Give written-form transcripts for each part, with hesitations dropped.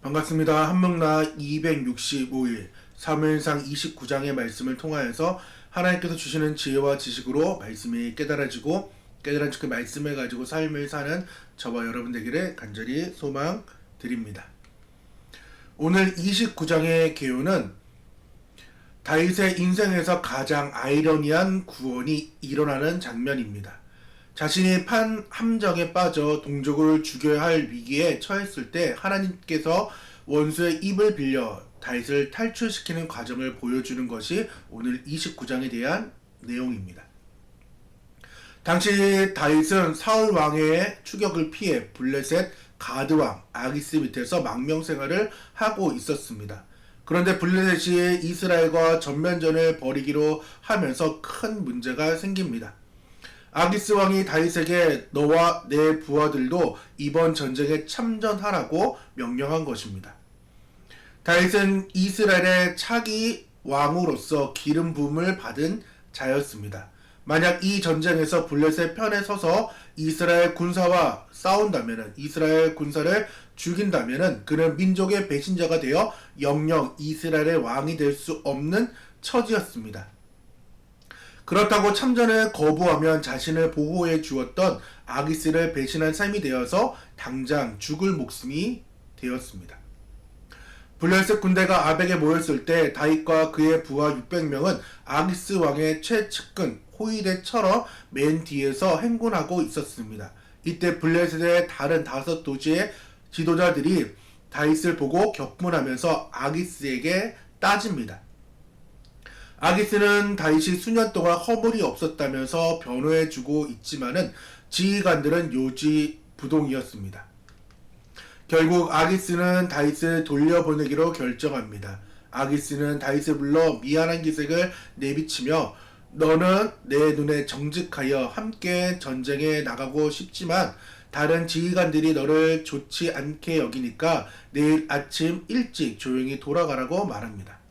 반갑습니다. 한명나 265일 사무엘상 29장의 말씀을 통하여서 하나님께서 주시는 지혜와 지식으로 말씀이 깨달아지고 깨달은 그 말씀을 가지고 삶을 사는 저와 여러분 되기를 간절히 소망드립니다. 오늘 29장의 개요는 다윗의 인생에서 가장 아이러니한 구원이 일어나는 장면입니다. 자신이 판 함정에 빠져 동족을 죽여야 할 위기에 처했을 때 하나님께서 원수의 입을 빌려 다윗을 탈출시키는 과정을 보여주는 것이 오늘 29장에 대한 내용입니다. 당시 다윗은 사울 왕의 추격을 피해 블레셋 가드 왕 아기스 밑에서 망명생활을 하고 있었습니다. 그런데 블레셋이 이스라엘과 전면전을 벌이기로 하면서 큰 문제가 생깁니다. 아기스 왕이 다윗에게 너와 내 부하들도 이번 전쟁에 참전하라고 명령한 것입니다. 다윗은 이스라엘의 차기 왕으로서 기름 부음을 받은 자였습니다. 만약 이 전쟁에서 블레셋 편에 서서 이스라엘 군사와 싸운다면, 이스라엘 군사를 죽인다면 그는 민족의 배신자가 되어 영영 이스라엘의 왕이 될 수 없는 처지였습니다. 그렇다고 참전을 거부하면 자신을 보호해 주었던 아기스를 배신한 삶이 되어서 당장 죽을 목숨이 되었습니다. 블레셋 군대가 아벡에 모였을 때 다윗과 그의 부하 600명은 아기스 왕의 최측근 호위대처럼 맨 뒤에서 행군하고 있었습니다. 이때 블레셋의 다른 5도시의 지도자들이 다윗을 보고 격분하면서 아기스에게 따집니다. 아기스는 다윗이 수년 동안 허물이 없었다면서 변호해주고 있지만은 지휘관들은 요지부동이었습니다. 결국 아기스는 다윗을 돌려보내기로 결정합니다. 아기스는 다윗을 불러 미안한 기색을 내비치며 너는 내 눈에 정직하여 함께 전쟁에 나가고 싶지만 다른 지휘관들이 너를 좋지 않게 여기니까 내일 아침 일찍 조용히 돌아가라고 말합니다.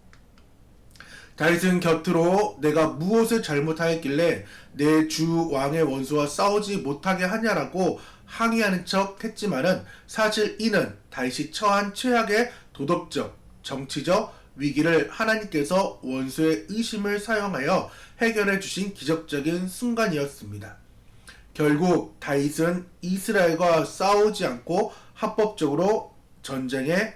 다윗은 곁으로 내가 무엇을 잘못하였길래 내 주 왕의 원수와 싸우지 못하게 하냐라고 항의하는 척 했지만은 사실 이는 다윗이 처한 최악의 도덕적, 정치적 위기를 하나님께서 원수의 의심을 사용하여 해결해 주신 기적적인 순간이었습니다. 결국 다윗은 이스라엘과 싸우지 않고 합법적으로 전쟁에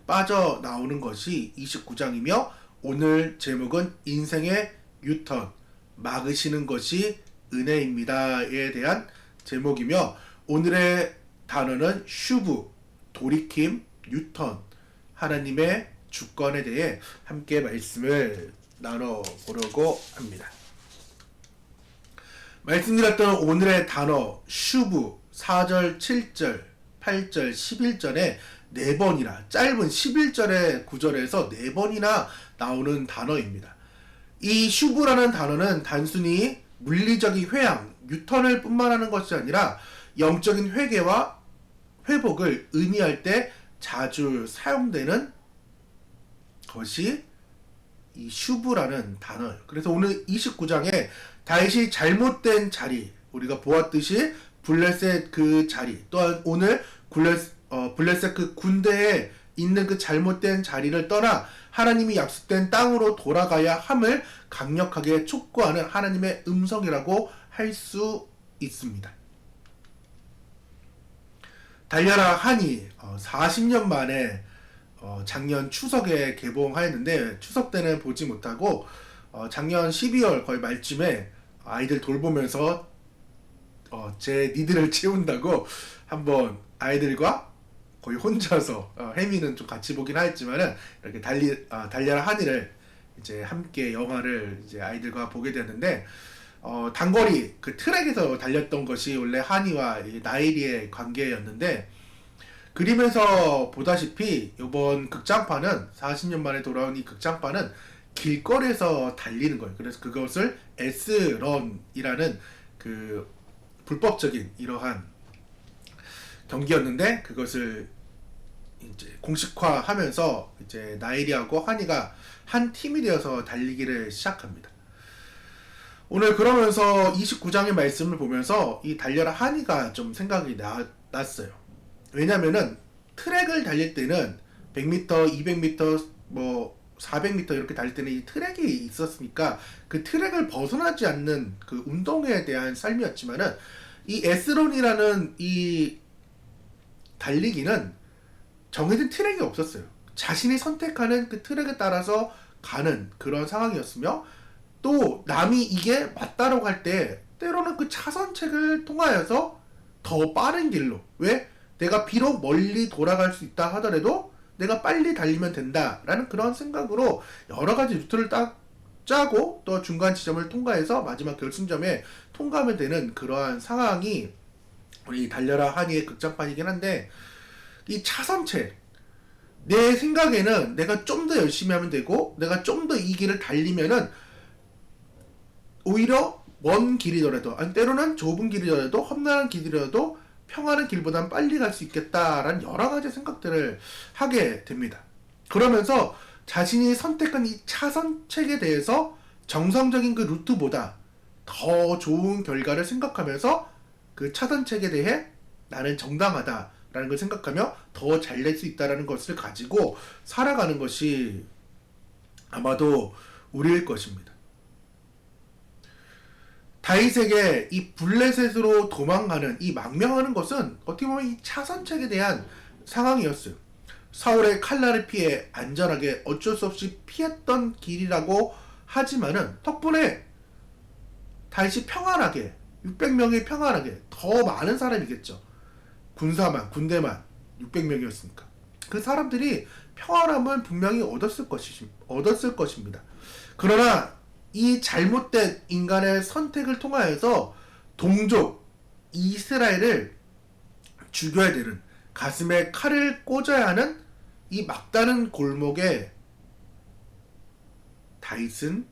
빠져나오는 것이 29장이며 오늘 제목은 인생의 유턴, 막으시는 것이 은혜입니다에 대한 제목이며 오늘의 단어는 슈브, 돌이킴, 유턴, 하나님의 주권에 대해 함께 말씀을 나눠보려고 합니다. 말씀드렸던 오늘의 단어 슈브 4절, 7절, 8절, 11절에 4번이나 짧은 11절의 구절에서 4번이나 나오는 단어입니다. 이 슈브라는 단어는 단순히 물리적인 회양, 유턴을 뿐만 하는 것이 아니라 영적인 회개와 회복을 의미할 때 자주 사용되는 것이 이 슈브라는 단어예요. 그래서 오늘 29장에 다윗이 잘못된 자리, 우리가 보았듯이 블레셋 그 자리, 또한 오늘 블레셋 그 군대에 있는 그 잘못된 자리를 떠나 하나님이 약속된 땅으로 돌아가야 함을 강력하게 촉구하는 하나님의 음성이라고 할 수 있습니다. 달려라 하니 40년 만에 작년 추석에 개봉하였는데 추석 때는 보지 못하고 작년 12월 거의 말쯤에 아이들 돌보면서 제 니들을 채운다고 한번 아이들과 거의 혼자서 혜미는 좀 같이 보긴 하였지만은 이렇게 달려라 하니를 이제 함께 영화를 이제 아이들과 보게 되었는데 단거리 그 트랙에서 달렸던 것이 원래 하니와 나일이의 관계였는데 그림에서 보다시피 이번 극장판은 40년 만에 돌아온 이 극장판은 길거리에서 달리는 거예요. 그래서 그것을 S런이라는 그 불법적인 이러한 경기였는데 그것을 이제 공식화하면서 이제 나일이하고 하니가 한 팀이 되어서 달리기를 시작합니다. 오늘 그러면서 29장의 말씀을 보면서 이 달려라 하니가 좀 생각이 났어요. 왜냐면은 트랙을 달릴 때는 100m, 200m, 뭐 400m 이렇게 달릴 때는 이 트랙이 있었으니까 그 트랙을 벗어나지 않는 그 운동에 대한 삶이었지만은 이 에스론이라는 이 달리기는 정해진 트랙이 없었어요. 자신이 선택하는 그 트랙에 따라서 가는 그런 상황이었으며, 또 남이 이게 맞다라고 할 때 때로는 그 차선책을 통하여서 더 빠른 길로, 왜? 내가 비록 멀리 돌아갈 수 있다 하더라도 내가 빨리 달리면 된다라는 그런 생각으로 여러 가지 루트를 딱 짜고 또 중간 지점을 통과해서 마지막 결승점에 통과하면 되는 그러한 상황이 우리 달려라 하니의 극장판이긴 한데, 이 차선책, 내 생각에는 내가 좀 더 열심히 하면 되고 내가 좀 더 이 길을 달리면은 오히려 먼 길이더라도, 아니 때로는 좁은 길이더라도, 험난한 길이더라도 평화는 길보단 빨리 갈 수 있겠다라는 여러 가지 생각들을 하게 됩니다. 그러면서 자신이 선택한 이 차선책에 대해서 정상적인 그 루트보다 더 좋은 결과를 생각하면서 그 차선책에 대해 나는 정당하다라는 걸 생각하며 더 잘 낼 수 있다라는 것을 가지고 살아가는 것이 아마도 우리일 것입니다. 다윗에게 이 블레셋으로 도망가는, 이 망명하는 것은 어떻게 보면 이 차선책에 대한 상황이었어요. 사울의 칼날을 피해 안전하게 어쩔 수 없이 피했던 길이라고 하지만은 덕분에 다윗이 평안하게, 600명이 평안하게, 더 많은 사람이겠죠. 군대만 600명이었으니까 그 사람들이 평안함을 분명히 얻었을 것입니다. 그러나 이 잘못된 인간의 선택을 통하여서 동족 이스라엘을 죽여야 되는, 가슴에 칼을 꽂아야 하는 이 막다른 골목에 다윗은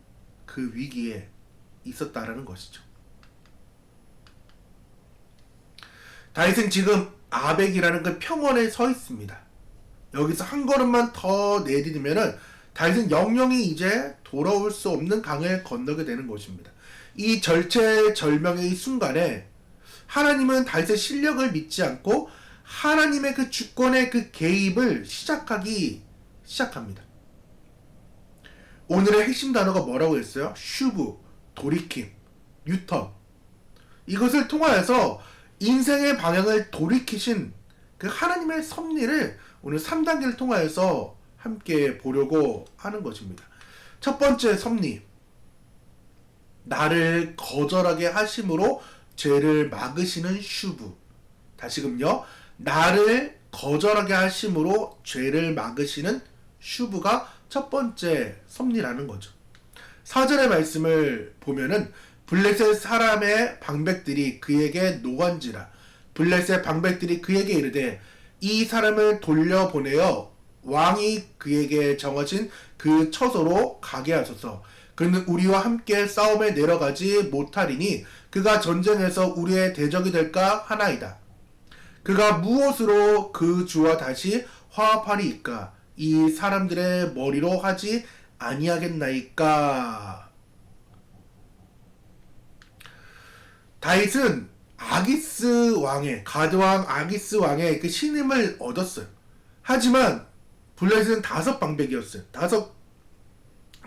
그 위기에 있었다라는 것이죠. 다윗은 지금 아벡이라는 그 평원에 서 있습니다. 여기서 한 걸음만 더 내디디면은 다윗은 영영이 이제 돌아올 수 없는 강을 건너게 되는 것입니다. 이 절체절명의 순간에 하나님은 다윗의 실력을 믿지 않고 하나님의 그 주권의 그 개입을 시작합니다. 오늘의 핵심 단어가 뭐라고 했어요? 슈브, 돌이킴, 유턴. 이것을 통하여서 인생의 방향을 돌이키신 그 하나님의 섭리를 오늘 3단계를 통하여서 함께 보려고 하는 것입니다. 첫 번째 섭리, 나를 거절하게 하심으로 죄를 막으시는 슈브. 다시금요, 나를 거절하게 하심으로 죄를 막으시는 슈브가 첫 번째 섭리라는 거죠. 4절의 말씀을 보면은 블레셋 사람의 방백들이 그에게 노간지라. 블레셋 방백들이 그에게 이르되 이 사람을 돌려보내어 왕이 그에게 정하신 그 처소로 가게 하소서. 그는 우리와 함께 싸움에 내려가지 못하리니 그가 전쟁에서 우리의 대적이 될까 하나이다. 그가 무엇으로 그 주와 다시 화합하리이까? 이 사람들의 머리로 하지 아니하겠나이까? 다윗은 아기스 왕의, 가드왕 아기스 왕의 그 신임을 얻었어요. 하지만 블레셋은 5방백이었어요.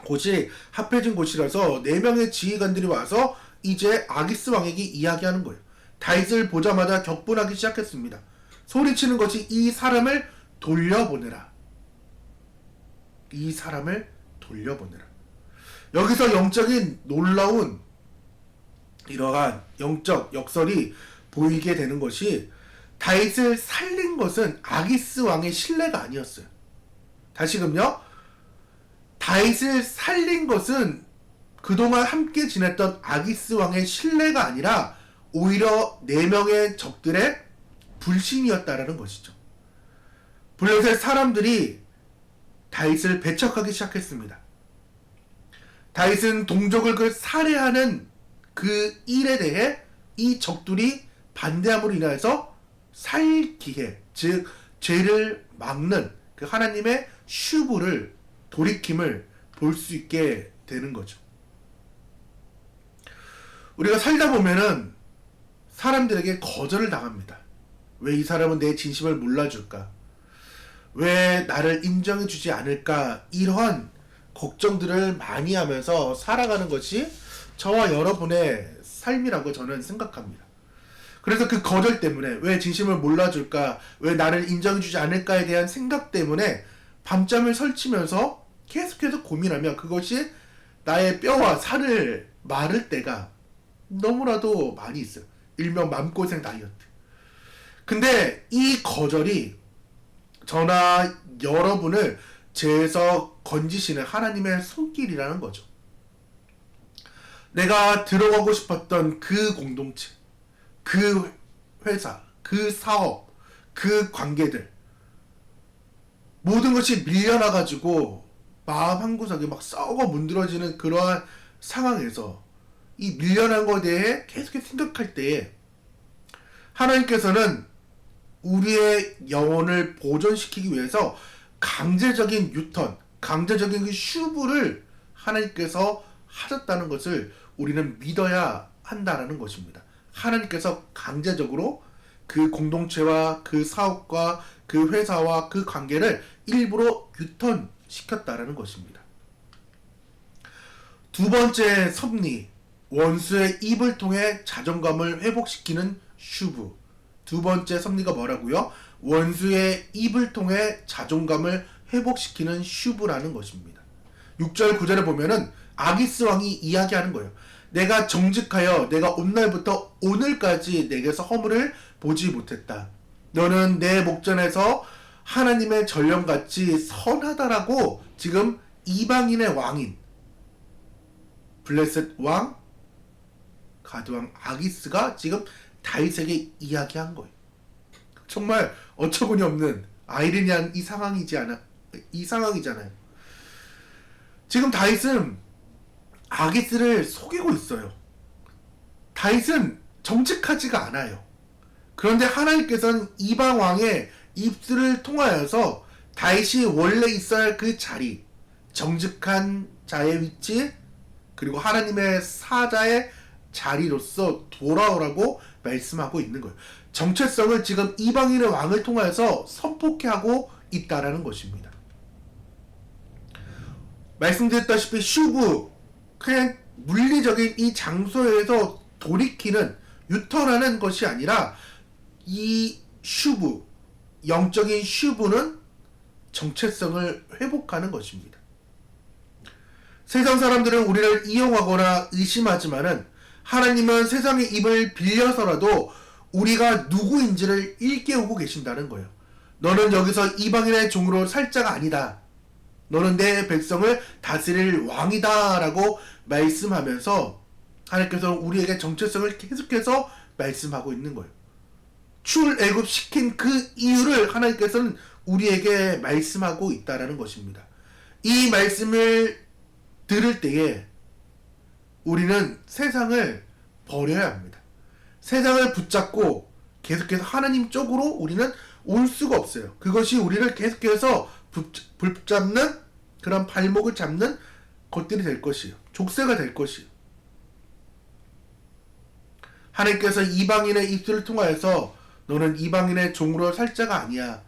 5곳이 합해진 곳이라서 4명의 지휘관들이 와서 이제 아기스 왕에게 이야기하는 거예요. 다윗을 보자마자 격분하기 시작했습니다. 소리치는 것이 이 사람을 돌려보내라. 이 사람을 돌려보내라. 여기서 영적인 놀라운 이러한 영적 역설이 보이게 되는 것이, 다윗을 살린 것은 아기스 왕의 신뢰가 아니었어요. 다시금요, 다윗을 살린 것은 그동안 함께 지냈던 아기스 왕의 신뢰가 아니라 오히려 4명의 적들의 불신이었다라는 것이죠. 블레셋 사람들이 다윗을 배척하기 시작했습니다. 다윗은 동족을 그 살해하는 그 일에 대해 이 적들이 반대함으로 인하여서 살 기회, 즉 죄를 막는 그 하나님의 슈브를, 돌이킴을 볼 수 있게 되는 거죠. 우리가 살다 보면은 사람들에게 거절을 당합니다. 왜 이 사람은 내 진심을 몰라줄까? 왜 나를 인정해주지 않을까, 이러한 걱정들을 많이 하면서 살아가는 것이 저와 여러분의 삶이라고 저는 생각합니다. 그래서 그 거절 때문에, 왜 진심을 몰라줄까, 왜 나를 인정해주지 않을까에 대한 생각 때문에 밤잠을 설치면서 계속해서 고민하며 그것이 나의 뼈와 살을 마를 때가 너무나도 많이 있어요. 일명 맘고생 다이어트. 근데 이 거절이 저나 여러분을 죄에서 건지시는 하나님의 손길이라는 거죠. 내가 들어가고 싶었던 그 공동체, 그 회사, 그 사업, 그 관계들, 모든 것이 밀려나가지고 마음 한구석에 막 썩어 문드러지는 그러한 상황에서 이 밀려난 것에 대해 계속해서 생각할 때에 하나님께서는 우리의 영혼을 보존시키기 위해서 강제적인 유턴, 강제적인 그 슈브를 하나님께서 하셨다는 것을 우리는 믿어야 한다는 것입니다. 하나님께서 강제적으로 그 공동체와 그 사업과 그 회사와 그 관계를 일부러 유턴시켰다는 것입니다. 두 번째 섭리, 원수의 입을 통해 자존감을 회복시키는 슈브. 두 번째 섭리가 뭐라고요? 원수의 입을 통해 자존감을 회복시키는 슈브라는 것입니다. 6절 9절에 보면은 아기스 왕이 이야기하는 거예요. 내가 정직하여 내가 온 날부터 오늘까지 내게서 허물을 보지 못했다. 너는 내 목전에서 하나님의 전령같이 선하다라고 지금 이방인의 왕인 블레셋 왕, 가드 왕 아기스가 지금 다윗에게 이야기한 거예요. 정말 어처구니 없는 아이러니한 이 상황이잖아요. 지금 다윗은 아기스를 속이고 있어요. 다윗은 정직하지가 않아요. 그런데 하나님께서는 이방 왕의 입술을 통하여서 다윗이 원래 있어야 할 그 자리, 정직한 자의 위치, 그리고 하나님의 사자의 자리로서 돌아오라고 말씀하고 있는 거예요. 정체성을 지금 이방인의 왕을 통해서 선포케 하고 있다라는 것입니다. 말씀드렸다시피 슈브, 그냥 물리적인 이 장소에서 돌이키는, 유턴하는 것이 아니라 이 슈브, 영적인 슈브는 정체성을 회복하는 것입니다. 세상 사람들은 우리를 이용하거나 의심하지만은 하나님은 세상의 입을 빌려서라도 우리가 누구인지를 일깨우고 계신다는 거예요. 너는 여기서 이방인의 종으로 살 자가 아니다. 너는 내 백성을 다스릴 왕이다 라고 말씀하면서 하나님께서 우리에게 정체성을 계속해서 말씀하고 있는 거예요. 출애굽시킨 그 이유를 하나님께서는 우리에게 말씀하고 있다라는 것입니다. 이 말씀을 들을 때에 우리는 세상을 버려야 합니다. 세상을 붙잡고 계속해서 하나님 쪽으로 우리는 올 수가 없어요. 그것이 우리를 계속해서 붙잡는, 그런 발목을 잡는 것들이 될 것이에요. 족쇄가 될 것이에요. 하나님께서 이방인의 입술을 통하여서 너는 이방인의 종으로 살 자가 아니야,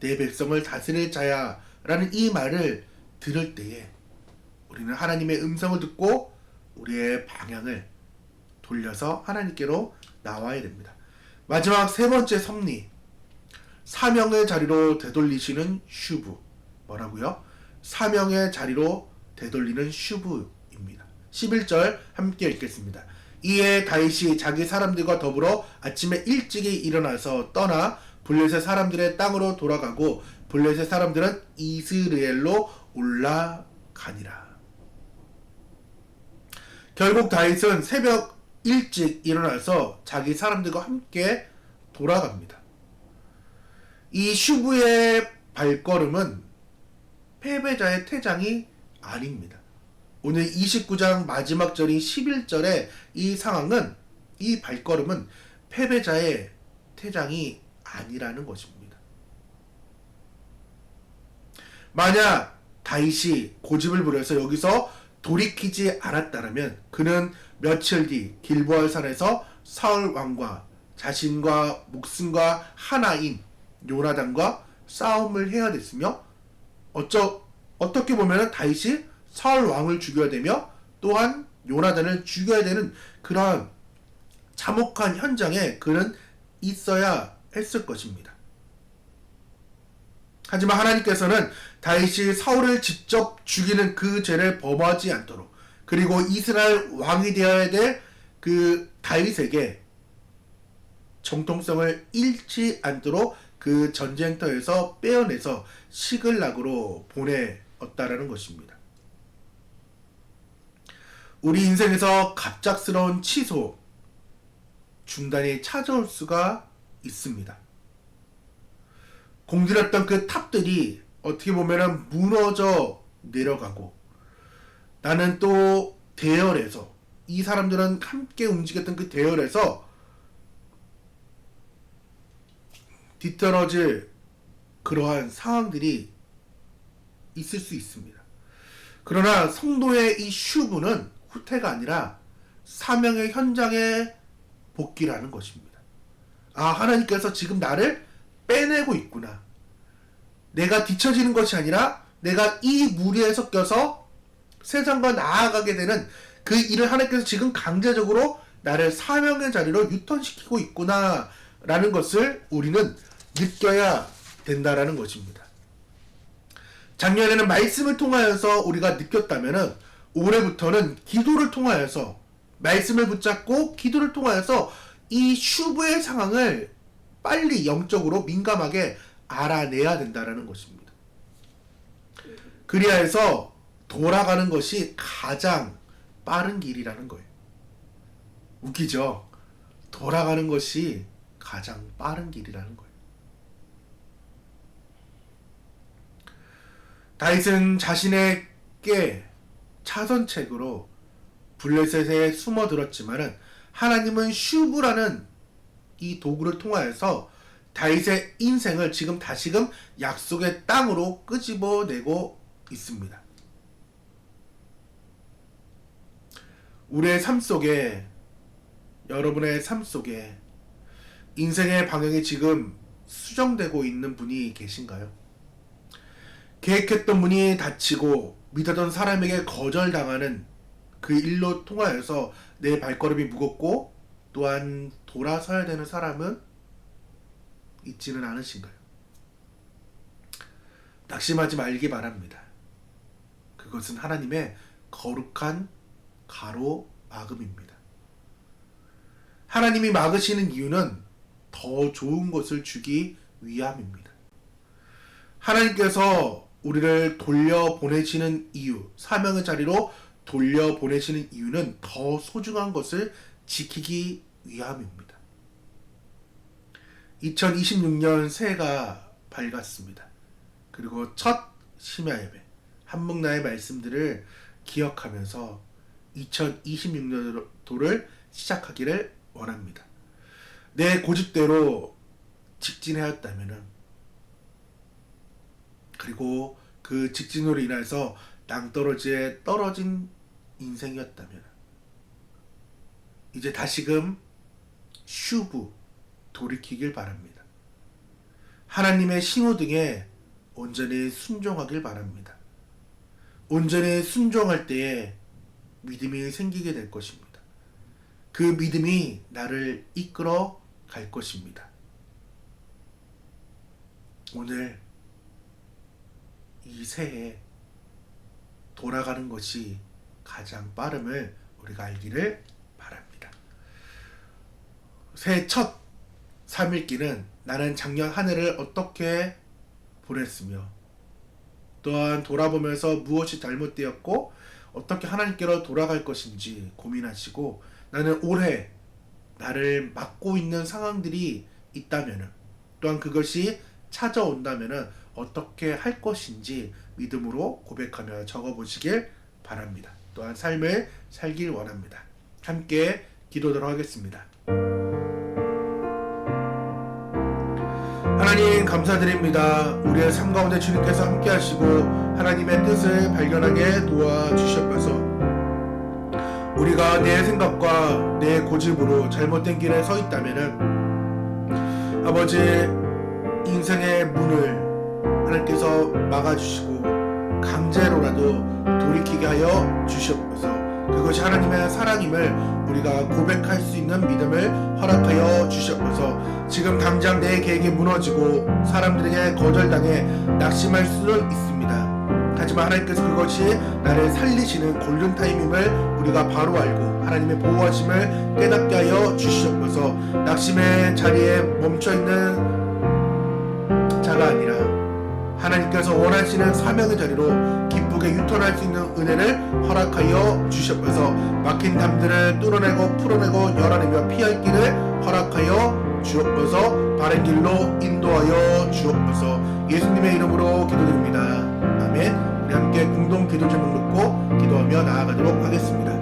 내 백성을 다스릴 자야 라는 이 말을 들을 때에 우리는 하나님의 음성을 듣고 우리의 방향을 돌려서 하나님께로 나와야 됩니다. 마지막 세 번째 섭리, 사명의 자리로 되돌리시는 슈브. 뭐라고요? 사명의 자리로 되돌리는 슈브입니다. 11절 함께 읽겠습니다. 이에 다윗이 자기 사람들과 더불어 아침에 일찍이 일어나서 떠나 블레셋 사람들의 땅으로 돌아가고 블레셋 사람들은 이스라엘로 올라가니라. 결국 다윗은 새벽 일찍 일어나서 자기 사람들과 함께 돌아갑니다. 이 슈브의 발걸음은 패배자의 퇴장이 아닙니다. 오늘 29장 마지막 절인 11절의 이 상황은, 이 발걸음은 패배자의 퇴장이 아니라는 것입니다. 만약 다윗이 고집을 부려서 여기서 돌이키지 않았다면 그는 며칠 뒤 길보아 산에서 사울 왕과 자신과 목숨과 하나인 요나단과 싸움을 해야 됐으며 어떻게 보면 다윗이 사울 왕을 죽여야 되며 또한 요나단을 죽여야 되는 그러한 참혹한 현장에 그는 있어야 했을 것입니다. 하지만 하나님께서는 다윗이 사울을 직접 죽이는 그 죄를 범하지 않도록, 그리고 이스라엘 왕이 되어야 될 그 다윗에게 정통성을 잃지 않도록 그 전쟁터에서 빼어내서 시글락으로 보내었다라는 것입니다. 우리 인생에서 갑작스러운 취소, 중단이 찾아올 수가 있습니다. 공들였던 그 탑들이 어떻게 보면 무너져 내려가고, 나는 또 대열에서, 이 사람들은 함께 움직였던 그 대열에서 뒤떨어질 그러한 상황들이 있을 수 있습니다. 그러나 성도의 이 슈브는 후퇴가 아니라 사명의 현장에 복귀라는 것입니다. 아, 하나님께서 지금 나를 빼내고 있구나. 내가 뒤처지는 것이 아니라 내가 이 무리에 섞여서 세상과 나아가게 되는 그 일을 하나님께서 지금 강제적으로 나를 사명의 자리로 유턴시키고 있구나 라는 것을 우리는 느껴야 된다라는 것입니다. 작년에는 말씀을 통하여서 우리가 느꼈다면 올해부터는 기도를 통하여서, 말씀을 붙잡고 기도를 통하여서 이 슈브의 상황을 빨리 영적으로 민감하게 알아내야 된다라는 것입니다. 그리하여서 돌아가는 것이 가장 빠른 길이라는 거예요. 웃기죠? 돌아가는 것이 가장 빠른 길이라는 거예요. 다윗은 자신에게 차선책으로 블레셋에 숨어들었지만은 하나님은 슈브라는 이 도구를 통하여서 다윗의 인생을 지금 다시금 약속의 땅으로 끄집어내고 있습니다. 우리의 삶 속에, 여러분의 삶 속에 인생의 방향이 지금 수정되고 있는 분이 계신가요? 계획했던 분이 다치고 믿었던 사람에게 거절당하는 그 일로 통하여서 내 발걸음이 무겁고 또한 돌아서야 되는 사람은 있지는 않으신가요? 낙심하지 말기 바랍니다. 그것은 하나님의 거룩한 가로막음입니다. 하나님이 막으시는 이유는 더 좋은 것을 주기 위함입니다. 하나님께서 우리를 돌려보내시는 이유, 사명의 자리로 돌려보내시는 이유는 더 소중한 것을 지키기 위함입니다. 2026년 새해가 밝았습니다. 그리고 첫 심야 예배, 한목나의 말씀들을 기억하면서 2026년도를 시작하기를 원합니다. 내 고집대로 직진하였다면, 그리고 그 직진으로 인해서 낭떠러지에 떨어진 인생이었다면, 이제 다시금 슈브 돌이키길 바랍니다. 하나님의 신호등에 온전히 순종하길 바랍니다. 온전히 순종할 때에 믿음이 생기게 될 것입니다. 그 믿음이 나를 이끌어 갈 것입니다. 오늘 이 새해 돌아가는 것이 가장 빠름을 우리가 알기를 바랍니다. 새해 첫 3일기는 나는 작년 한 해를 어떻게 보냈으며, 또한 돌아보면서 무엇이 잘못되었고 어떻게 하나님께로 돌아갈 것인지 고민하시고, 나는 올해 나를 막고 있는 상황들이 있다면, 또한 그것이 찾아온다면 어떻게 할 것인지 믿음으로 고백하며 적어보시길 바랍니다. 또한 삶을 살길 원합니다. 함께 기도하도록 하겠습니다. 하나님 감사드립니다. 우리의 삶 가운데 주님께서 함께 하시고 하나님의 뜻을 발견하게 도와주셨면서 우리가 내 생각과 내 고집으로 잘못된 길에 서 있다면, 아버지, 인생의 문을 하나님께서 막아주시고 강제로라도 돌이키게 하여 주시옵소서. 그것이 하나님의 사랑임을 우리가 고백할 수 있는 믿음을 허락하여 주시옵소서. 지금 당장 내 계획이 무너지고 사람들에게 거절당해 낙심할 수는 있습니다. 하지만 하나님께서 그것이 나를 살리시는 골든타임임을 우리가 바로 알고 하나님의 보호하심을 깨닫게 하여 주시옵소서. 낙심의 자리에 멈춰있는 자가 아니라 하나님께서 원하시는 사명의 자리로 기쁘게 유턴할 수 있는 은혜를 허락하여 주시옵소서. 막힌 담들을 뚫어내고 풀어내고 열어내며 피할 길을 허락하여 주옵소서. 바른 길로 인도하여 주옵소서. 예수님의 이름으로 기도드립니다. 아멘. 우리 함께 공동 기도 제목 놓고 기도하며 나아가도록 하겠습니다.